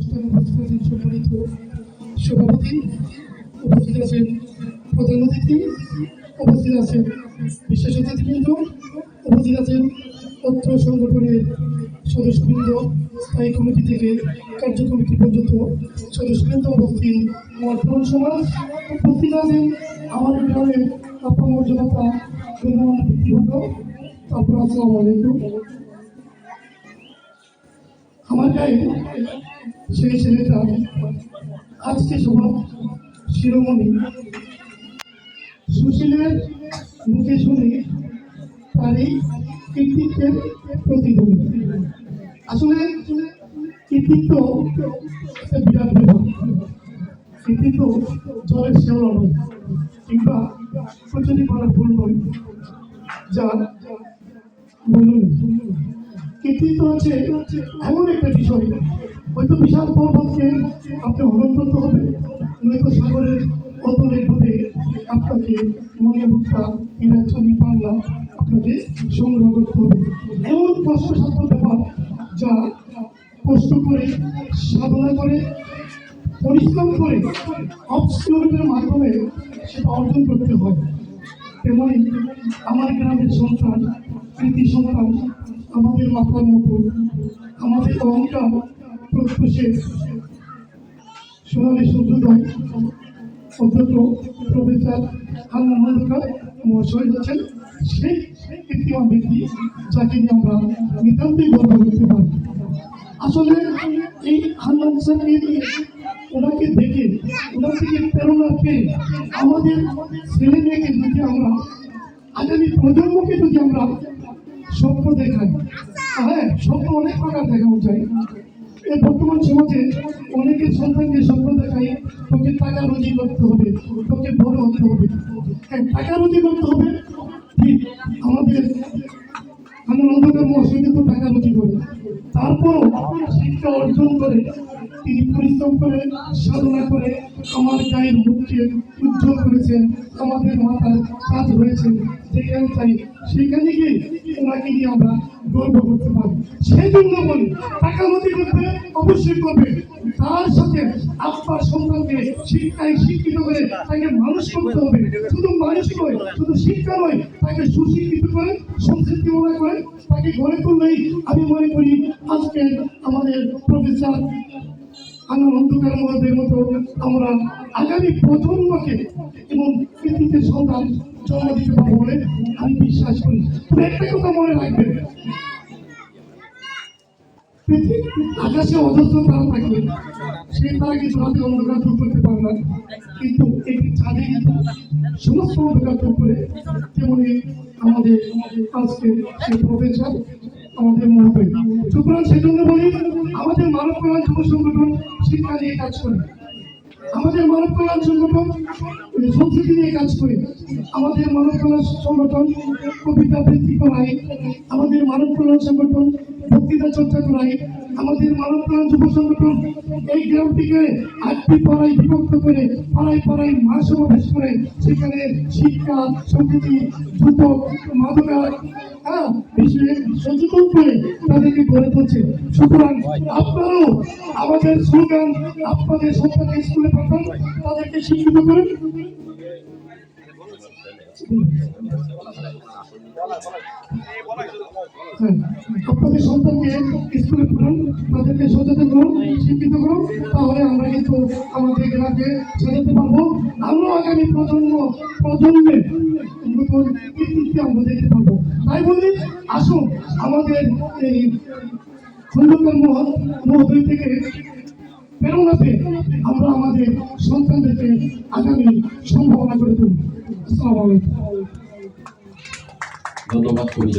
সম্মানিত সভাপতি, উপস্থিত আছেন প্রধান অতিথি, উপস্থিত আছেন বিশেষ অতিথিবৃন্দ, উপস্থিত আছেন অত্র সংগঠনের সদস্যবৃন্দ, স্থায়ী কমিটি থেকে কার্য কমিটি পর্যন্ত সদস্যবৃন্দ, উপস্থিত আমার তরুণ সমাজ, উপস্থিত আছেন আমাদের গ্রামের আপামর জনতা, গণ্যমান্য ব্যক্তিবর্গ। তারপর আসসালামু আলাইকুম। আমার গায়ে সেই ছেলেটা আজকে সভা শিরোমণি সুশীলের মুখে শুনে তারই কৃতিত্বের প্রতিধ্বনি। আসলে কৃতিত্ব বিরাট ব্যাপার। কৃতিত্ব জলের শেওলা নয় কিংবা প্রচুরি করার ভুল নয়, যার বলুন কৃতিত্ব হচ্ছে এমন একটা বিষয়, হয়তো বিশাল পর্বতকে আপনি হরণ করতে হবে, নয়তো সাগরের অতলে ডুবে আপনাকে মনে ভুক্তা ইরাচনি পাল্লা আপনাকে সংগ্রহ করতে হবে। এমন কষ্টসাধ্য ব্যাপার যা কষ্ট করে, সাধনা করে, পরিশ্রম করে, অবস্কিউরিটির মাধ্যমে সেটা অর্জন করতে হয়। তেমনি আমার গ্রামের সন্তান, কৃতি সন্তান, আমাদের মাথার মতো, আমাদের অহংকার প্রত্যুষে সোনালী সূর্যোদয় অধ্যক্ষ প্রফেসর হান্নান খন্দকার মহাশয় হচ্ছেন সেই কীর্তিমান ব্যক্তি যাকে নিয়ে আমরা নিতান্তই গর্ব করতে পারি। আসলে এই হান্নান স্যারকে নিয়ে, ওনাকে দেখে, ওনার থেকে প্রেরণা পেয়ে আমাদের ছেলে মেয়েকে যদি আমরা, আগামী প্রজন্মকে যদি আমরা স্বপ্ন দেখাই, হ্যাঁ স্বপ্ন অনেক প্রকার দেখানো যায়। এই বর্তমান সমাজে অনেকের সন্তানকে স্বপ্ন দেখাই, তোকে টাকা রুজি করতে হবে, তোকে বড় হতে হবে। হ্যাঁ, টাকা রুজি করতে হবে ঠিক, আমাদের অন্ধকার মহাশয় কিন্তু টাকা রুজি করে, তারপরও শিক্ষা অর্জন করে তিনি পরিশ্রম করে, সাধনা করে আমার গায়ের মুখকে উজ্জ্বল করেছেন, আমাদের মাথার কাজ হয়েছে। যেখানে চাই সেখানে গিয়ে ওনাকে নিয়ে আমরা গর্ব করতে পারি। সেই জন্য বলি, টাকা রুজি করতে অবশ্যই করবে, তার সাথে আপনার সন্তানকে শিক্ষায় শিক্ষিত করে তাকে মানুষ করতে হবে। শুধু মানুষ নয়, শুধু শিক্ষা নয়, তাকে সুশিক্ষিত করে, সংস্কৃতি মনে করে তাকে গড়ে তুললেই আমি মনে করি আজকে আমাদের প্রফেসর হান্নান খন্দকার মহোদয়ের মতো আমরা আগামী প্রজন্মকে এবং পৃথিবীতে সন্তান জন্ম দিতে পারবো বলে আমি বিশ্বাস করি। তবে একটা কথা মনে রাখবেন, আকাশে অজস্র তারা থাকবে, সেই তারা কিন্তু রাতে অন্ধকার দূর করতে পারে না, কিন্তু একটি চাঁদে কিন্তু সমস্ত অন্ধকার দূর করে। তেমনি আমাদের আজকে সেই প্রফেসর আমাদের মহোদয়। সুতরাং সেজন্য বলি, আমাদের মানব কল্যাণ যুব সংগঠন শিক্ষা নিয়ে কাজ করে, আমাদের মানব কল্যাণ সংগঠন সংস্কৃতি নিয়ে কাজ করে, আমাদের মানব কল্যাণ সংগঠন কবিতা আবৃত্তি করায়, আমাদের মানব কল্যাণ সংগঠন বক্তৃতা চর্চা করায়, আমাদের মানব কল্যাণ যুব সংগঠন এই গ্রামটিকে 8টি পাড়ায় বিভক্ত করে পাড়ায় পাড়ায় মা সমাবেশ করে সেখানে শিক্ষা, সংস্কৃতি, যুবক, মাদকার বিষয়ে সচেতন করে তাদেরকে গড়ে তুলছে। সুতরাং আপনারাও আমাদের স্লোগান, আপনাদের সন্তানকে স্কুলে পাঠান, তাদেরকে শিক্ষিত করেন। আপনাদের সন্তানকে স্কুলে পড়ান, তাদেরকে সচেতন করুন, শিক্ষিত করুন, তাহলে আমরা কিন্তু আমাদের গ্রামকে সাজাতে পারবো। আমরা আগামী প্রজন্মের নতুন কৃতিত্বে আমরা দেখতে পাবো। তাই বলি, আসুন আমাদের এই খন্দকার মহোদয় থেকে প্রেরণা পেয়ে আমরা আমাদের সন্তানদেরকে আগামী সম্ভাবনা করে তুলি। আসসালামু আলাইকুম। ধন্যবাদ।